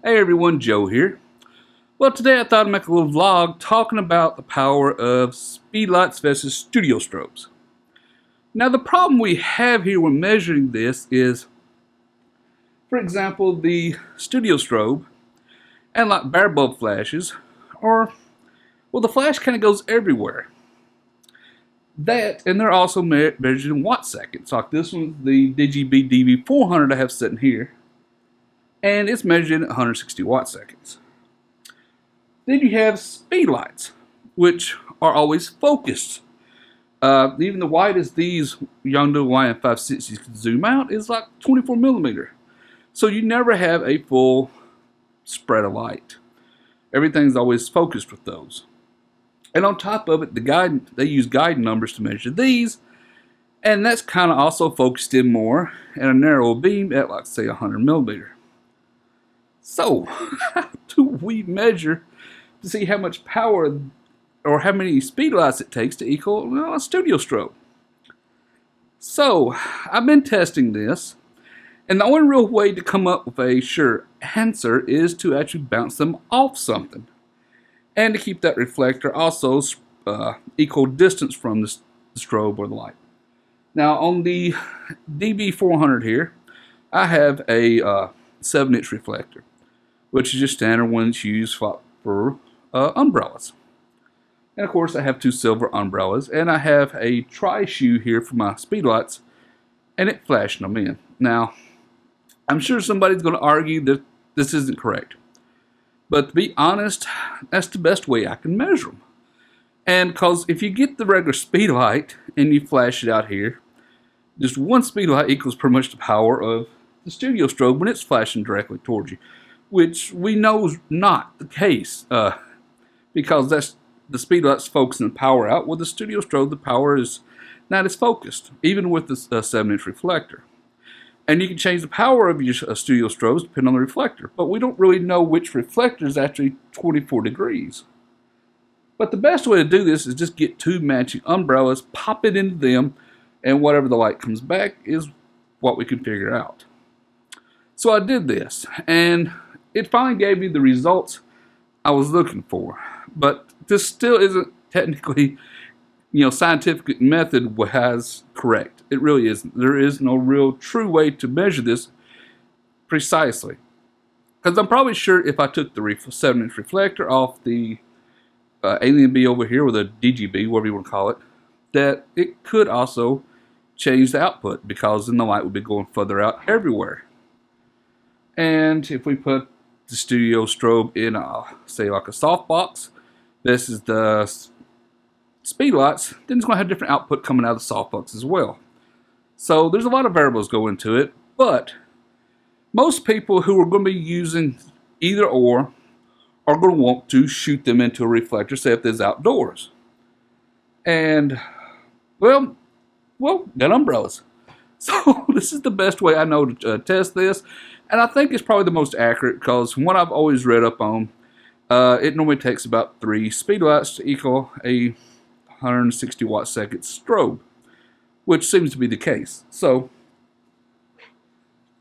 Hey everyone, Joe here. Well, today I thought I'd make a little vlog talking about the power of Speedlites versus studio strobes. Now, the problem we have here when measuring this is, for example, the studio strobe and like bare bulb flashes, or, well, the flash kind of goes everywhere. That, and they're also measured in watt seconds. Like this one, the DGB DV400 I have sitting here, and it's measured in 160 watt seconds. Then you have Speedlites, which are always focused. Even the widest these Yongnuo YM560s can zoom out is like 24 millimeter. So you never have a full spread of light. Everything's always focused with those. And on top of it, they use guide numbers to measure these, and that's kind of also focused in more in a narrow beam at like say 100 millimeter. So how do we measure to see how much power or how many speedlights it takes to equal a studio strobe? So I've been testing this, and the only real way to come up with a sure answer is to actually bounce them off something, and to keep that reflector also equal distance from the strobe or the light. Now on the DB400 here, I have a 7-inch reflector, which is just standard ones used for umbrellas. And of course I have two silver umbrellas, and I have a tri-shoe here for my speedlights, and it flashing them in. Now, I'm sure somebody's going to argue that this isn't correct, but to be honest, that's the best way I can measure them. And because if you get the regular speedlight and you flash it out here, just one speedlight equals pretty much the power of the studio strobe when it's flashing directly towards you, which we know is not the case, because that's the speedlight's focusing the power out. With the studio strobe, the power is not as focused, even with the 7-inch reflector. And you can change the power of your studio strobes depending on the reflector, but we don't really know which reflector is actually 24 degrees. But the best way to do this is just get two matching umbrellas, pop it into them, and whatever the light comes back is what we can figure out. So I did this, and it finally gave me the results I was looking for. But this still isn't technically, scientific method was correct. It really isn't. There is no real true way to measure this precisely. Because I'm probably sure if I took the 7-inch reflector off the Alien B over here, or the DGB, whatever you want to call it, that it could also change the output, because then the light would be going further out everywhere. And if we put the studio strobe in, say, like a softbox, this is the speedlights, then it's going to have different output coming out of the softbox as well. So there's a lot of variables go into it, but most people who are going to be using either or are going to want to shoot them into a reflector, say if there's outdoors. And, well, got umbrellas. So this is the best way I know to test this, and I think it's probably the most accurate, because from what I've always read up on, it normally takes about 3 speedlights to equal a 160 watt second strobe, which seems to be the case. So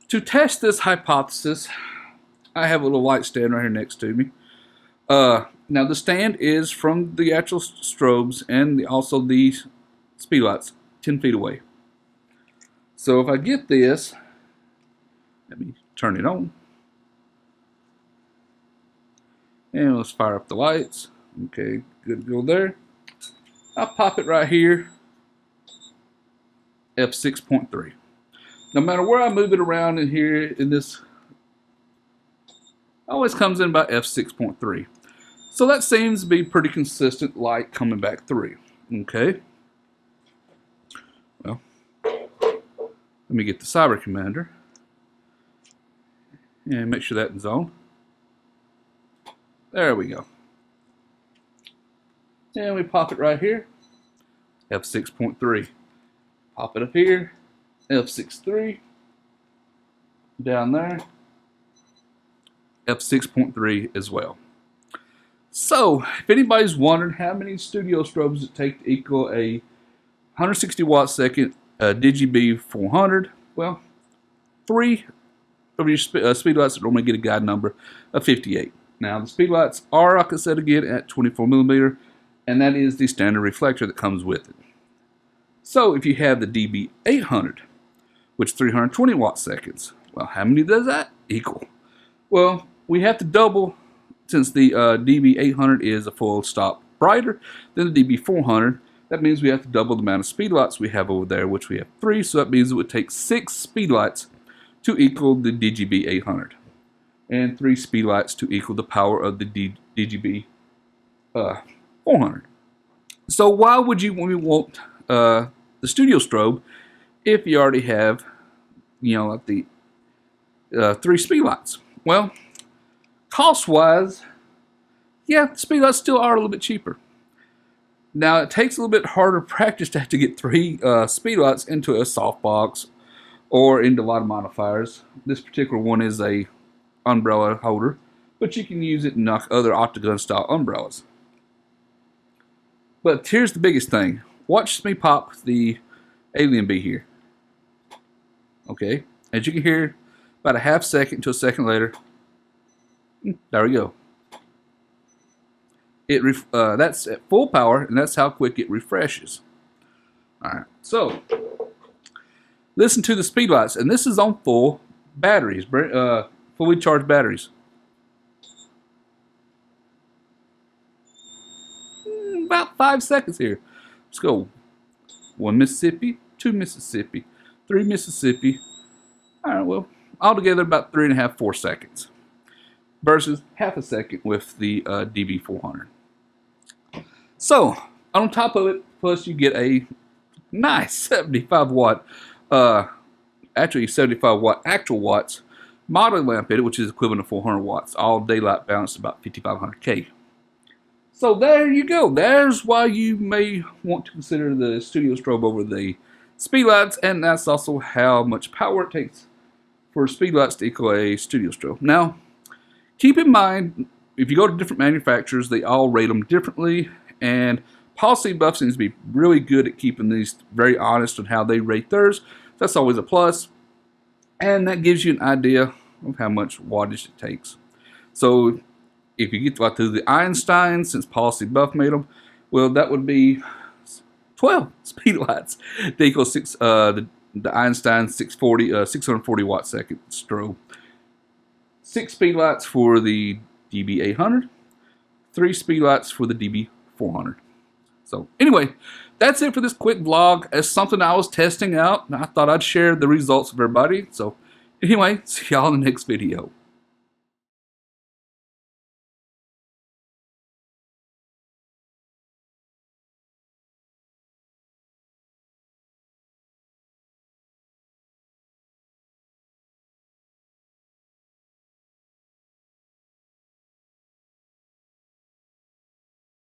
to test this hypothesis, I have a little light stand right here next to me. Now the stand is from the actual strobes and also the speedlights 10 feet away. So if I get this, let me turn it on. And let's fire up the lights. Okay, good to go there. I'll pop it right here, f6.3. No matter where I move it around in here, in this, always comes in about f6.3. So that seems to be pretty consistent light coming back through. Okay. Well, let me get the Cyber Commander and make sure that's on. There we go. And we pop it right here, f6.3. Pop it up here, f6.3. Down there, f6.3 as well. So, if anybody's wondering how many studio strobes it take to equal a 160 watt second DGB 400, well, 3 of your speedlights that normally get a guide number of 58. Now the speedlights are, like I said again, at 24 millimeter, and that is the standard reflector that comes with it. So if you have the DB800, which is 320 watt seconds, well, how many does that equal? Well, we have to double, since the DB800 is a full stop brighter than the DB400. That means we have to double the amount of speedlights we have over there, which we have 3. So that means it would take 6 speedlights to equal the DGB800, and 3 speedlights to equal the power of the DGB 400. So why would you want the studio strobe if you already have, like the 3 speedlights? Well, cost-wise, yeah, the speedlights still are a little bit cheaper. Now, it takes a little bit harder practice to have to get 3 speedlights into a softbox or into a lot of modifiers. This particular one is a umbrella holder, but you can use it in other octagon-style umbrellas. But here's the biggest thing. Watch me pop the alien bee here. Okay, as you can hear, about a half second to a second later, there we go. That's at full power, and that's how quick it refreshes. Alright, so listen to the speedlights, and this is on full batteries, fully charged batteries. About 5 seconds here. Let's go. 1 Mississippi, 2 Mississippi, 3 Mississippi. Alright, well, altogether about 3.5, 4 seconds. Versus half a second with the DB400. So, on top of it, plus you get a nice 75 watt, actually 75 watt actual watts model lamp in it, which is equivalent to 400 watts. All daylight balanced about 5500K. So there you go. There's why you may want to consider the studio strobe over the speedlights, and that's also how much power it takes for speedlights to equal a studio strobe. Now, keep in mind, if you go to different manufacturers, they all rate them differently, and Policy Buff seems to be really good at keeping these very honest on how they rate theirs. That's always a plus, and that gives you an idea of how much wattage it takes. So if you get to the Einstein, since Policy Buff made them, well, that would be 12 speedlights to equal the Einstein 640 watt second strobe. 6 speedlights for the DB800, 3 speedlights for the DB400. So anyway, that's it for this quick vlog. It's something I was testing out, and I thought I'd share the results with everybody. So anyway, see y'all in the next video.